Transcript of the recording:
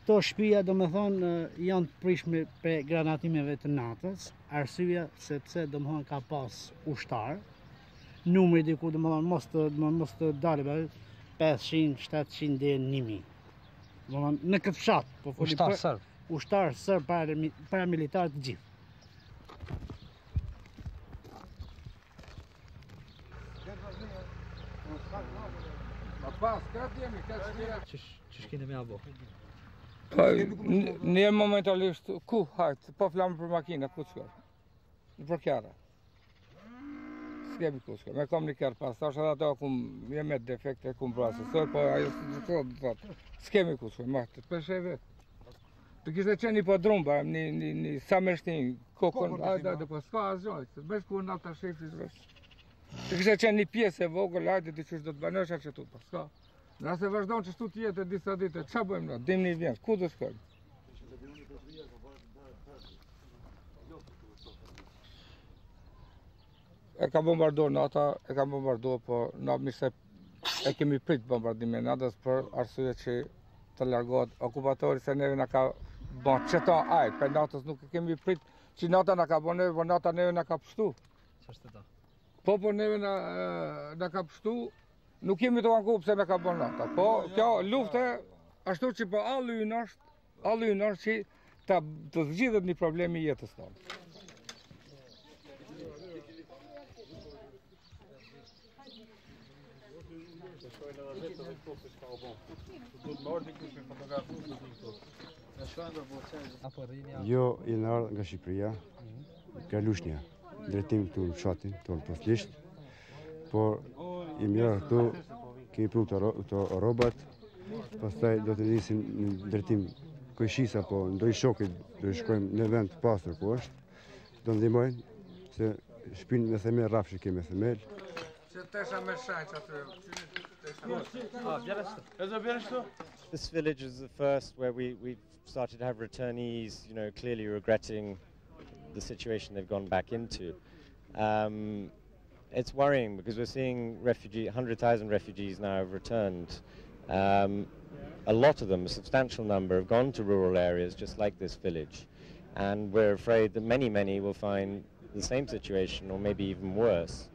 Këto shtëpia do me thonë janë të prishme për granatimeve të natës, arsyeja sepse do me thonë ka pas ushtar, numri diku do me thonë mos të dalë 500, 700 deri në 1000. Do me thonë në këtë fshat, po foli për ushtar sërb paramilitar të gjithë. Ç'është keni me abo? Në momentalisht ku hajt, po flamë për makina, ku shkoj? Për kjara. S'kemi ku shkoj. Me kam një kjarë pas, tash edhe ato kum jem me defekte, kum brasësoj, po ajo thotë, s'kemi ku shkoj, ma të peshe vetë. Të kishte qenë një po drumba, një sa me shtin, kokon, ajde, po s'ka asgjoj, të besh ku në alta shefis vesh. Të kishte qenë një pjesë e vogël, ajde, të qysh do të banosha që tu, po s'ka. Nëse vazhdon që shtu tjetë e disa dite, qa bëjmë në? Dimni vjen, ku do shkojmë? E ka bombarduar nata, e ka bombarduar, po na mirë e kemi prit bombardime natës për arsye që të largohet okupatori se neve na ka bën çeto ajt, për natës nuk e kemi prit që nata na ka bën neve, por nata neve na ka pështu. Ç'është ta? Po neve na ka pështu. Nuk jemi të anku pëse me ka bën nata, po kjo lufte ashtu që po allu i nështë që të zgjidhet një problemi jetës tonë. Jo, jena ardhë nga Shqipëria, nga Lushnja, drejtim këtu në fshatin, tonë poslisht, por jemi ardhë këtu, kemi pru të robat, pastaj do të nisim në drejtim Kojshisa, po ndoj shokit, do i shkojmë në vend të pasur ku është, do në ndihmojnë, se shpinë me themel, rafshi kemi me themel. This village is the first where we've started to have returnees, clearly regretting the situation they've gone back into. It's worrying because we're seeing 100,000 refugees now have returned. A lot of them, a substantial number, have gone to rural areas just like this village. And we're afraid that many will find the same situation or maybe even worse.